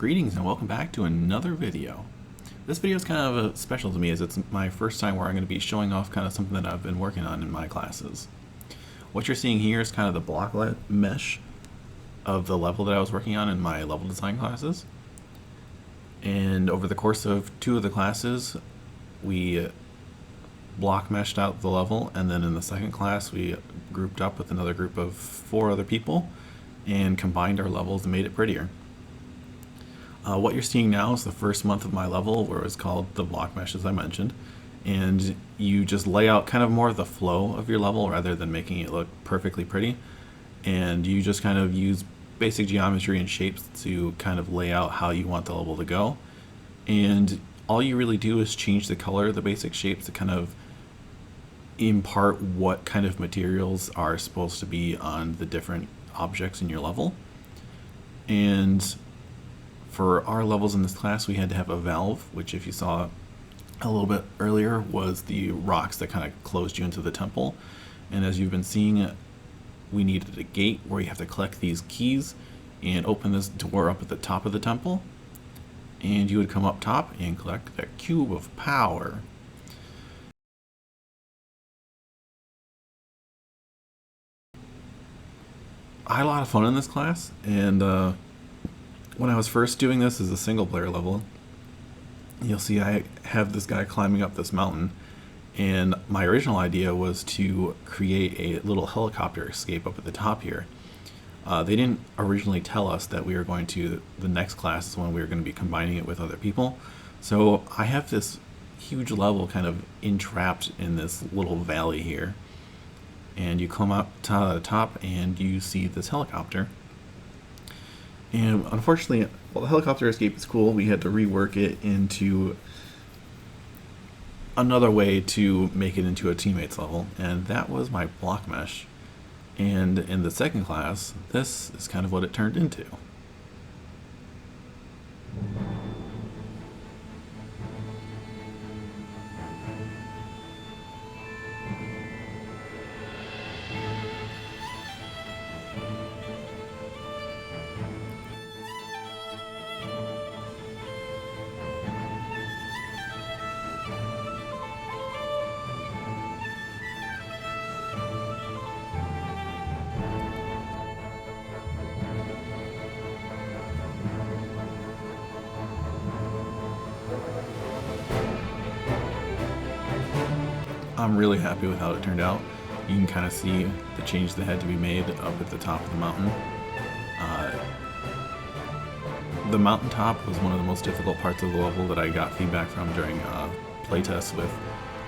Greetings and welcome back to another video. This video is kind of special to me as it's my first time where I'm going to be showing off kind of something that I've been working on in my classes. What you're seeing here is kind of the block mesh of the level that I was working on in my level design classes. And over the course of two of the classes, we block meshed out the level, and then in the second class we grouped up with another group of 4 other people and combined our levels and made it prettier. What you're seeing now is the first month of my level, where it's called the block mesh, as I mentioned, and you just lay out kind of more of the flow of your level rather than making it look perfectly pretty, and you just kind of use basic geometry and shapes to kind of lay out how you want the level to go, and all you really do is change the color of the basic shapes to kind of impart what kind of materials are supposed to be on the different objects in your level. And for our levels in this class, we had to have a valve, which if you saw a little bit earlier was the rocks that kind of closed you into the temple. And as you've been seeing, we needed a gate where you have to collect these keys and open this door up at the top of the temple. And you would come up top and collect that cube of power. I had a lot of fun in this class, and when I was first doing this as a single player level, you'll see I have this guy climbing up this mountain, and my original idea was to create a little helicopter escape up at the top here. They didn't originally tell us that we were going to, the next class is when we were going to be combining it with other people. So I have this huge level kind of entrapped in this little valley here. And you come up to the top and you see this helicopter. And unfortunately, while the helicopter escape is cool, we had to rework it into another way to make it into a teammates level, and that was my block mesh. And in the second class, this is kind of what it turned into. I'm really happy with how it turned out. You can kind of see the change that had to be made up at the top of the mountain. The mountaintop was one of the most difficult parts of the level that I got feedback from during playtests with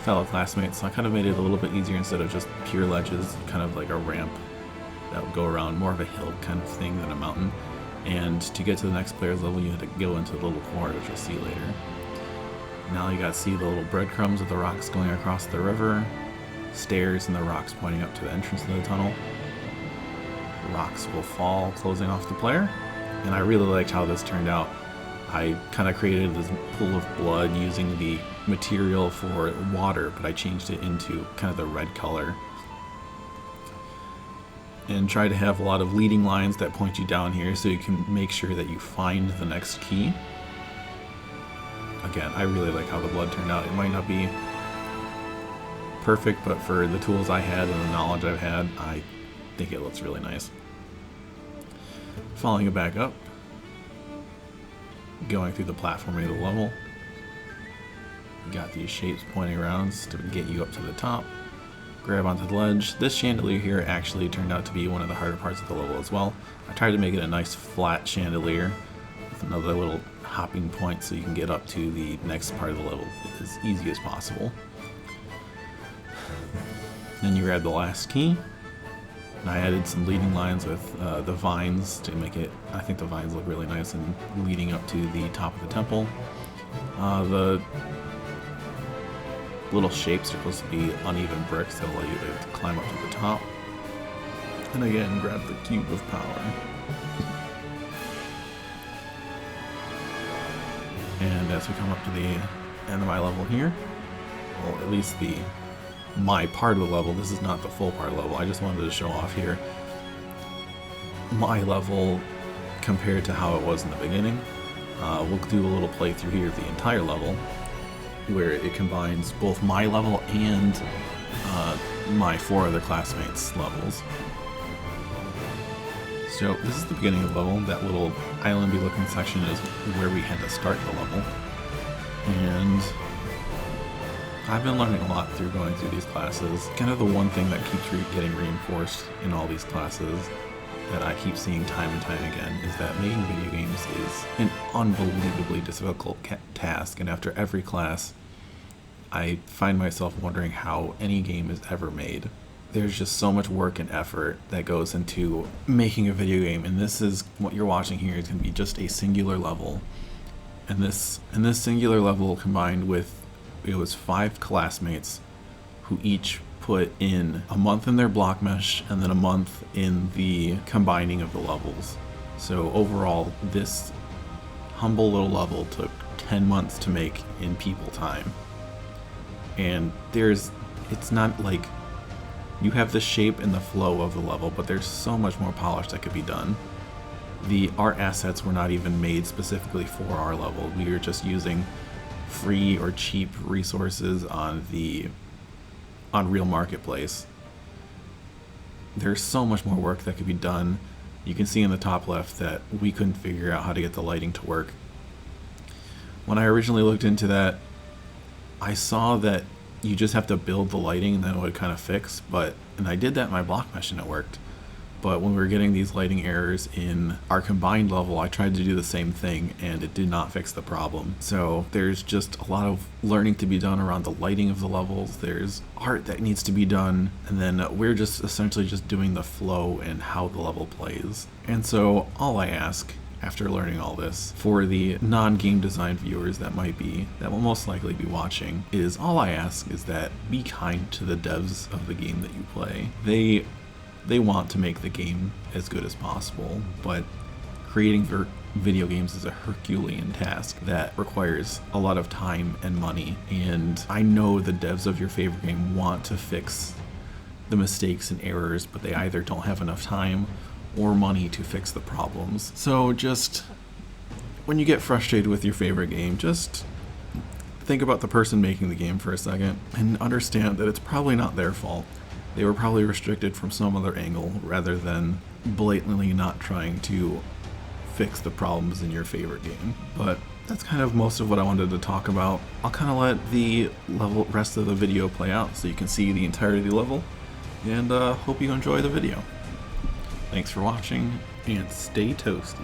fellow classmates, so I kind of made it a little bit easier instead of just pure ledges, kind of like a ramp that would go around, more of a hill kind of thing than a mountain. And to get to the next player's level, you had to go into the little corner, which you'll see later. Now you got to see the little breadcrumbs of the rocks going across the river, stairs and the rocks pointing up to the entrance of the tunnel. Rocks will fall, closing off the player, and I really liked how this turned out. I kind of created this pool of blood using the material for water, but I changed it into kind of the red color. And tried to have a lot of leading lines that point you down here so you can make sure that you find the next key. Again, I really like how the blood turned out. It might not be perfect, but for the tools I had and the knowledge I've had, I think it looks really nice. Following it back up, going through the platforming of the level, you got these shapes pointing around to get you up to the top. Grab onto the ledge. This chandelier here actually turned out to be one of the harder parts of the level as well. I tried to make it a nice flat chandelier with another little hopping point so you can get up to the next part of the level as easy as possible. Then you grab the last key, and I added some leading lines with the vines to make it, I think the vines look really nice and leading up to the top of the temple. The little shapes are supposed to be uneven bricks that allow you to climb up to the top. And again, grab the cube of power. And as we come up to the end of my level here, well, at least my part of the level, this is not the full part of the level, I just wanted to show off here my level compared to how it was in the beginning. we'll do a little playthrough here of the entire level, where it combines both my level and my 4 other classmates' levels. So this is the beginning of the level. That little islandy looking section is where we had to start the level. And I've been learning a lot through going through these classes. Kind of the one thing that keeps getting reinforced in all these classes that I keep seeing time and time again is that making video games is an unbelievably difficult task, and after every class I find myself wondering how any game is ever made. There's just so much work and effort that goes into making a video game, and this is what you're watching here is going to be just a singular level. And this singular level combined with, it was 5 classmates who each put in a month in their block mesh and then a month in the combining of the levels. So overall, this humble little level took 10 months to make in people time. And it's not like you have the shape and the flow of the level, but there's so much more polish that could be done. The art assets were not even made specifically for our level. We were just using free or cheap resources on the Unreal Marketplace. There's so much more work that could be done. You can see in the top left that we couldn't figure out how to get the lighting to work. When I originally looked into that, I saw that you just have to build the lighting and then it would kind of fix, and I did that in my block mesh and it worked. But when we were getting these lighting errors in our combined level, I tried to do the same thing and it did not fix the problem. So there's just a lot of learning to be done around the lighting of the levels. There's art that needs to be done, and then we're just essentially just doing the flow and how the level plays. And so all I ask after learning all this for the non-game design viewers that will most likely be watching is, all I ask is that be kind to the devs of the game that you play. They want to make the game as good as possible, but creating video games is a Herculean task that requires a lot of time and money, and I know the devs of your favorite game want to fix the mistakes and errors, but they either don't have enough time or money to fix the problems. So just when you get frustrated with your favorite game, just think about the person making the game for a second and understand that it's probably not their fault. They were probably restricted from some other angle rather than blatantly not trying to fix the problems in your favorite game. But that's kind of most of what I wanted to talk about. I'll kind of let the rest of the video play out so you can see the entirety of the level, and hope you enjoy the video. Thanks for watching, and stay toasty.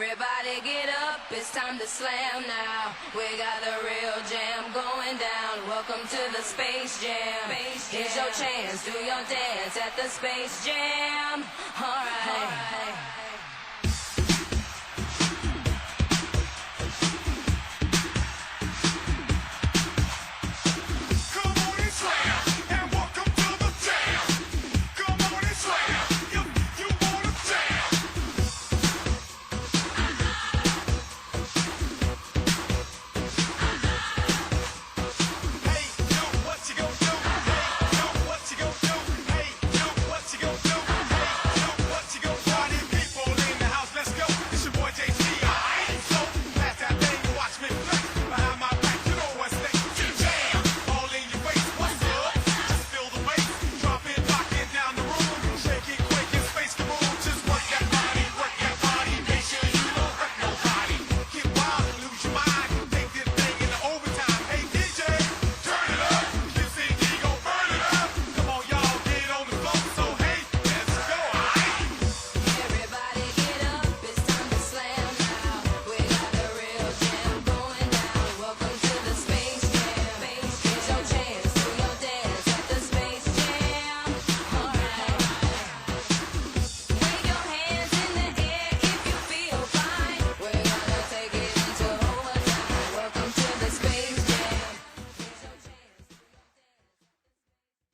Everybody get up, it's time to slam now. We got the real jam going down. Welcome to the Space Jam. Here's your chance, do your dance at the Space Jam. Alright.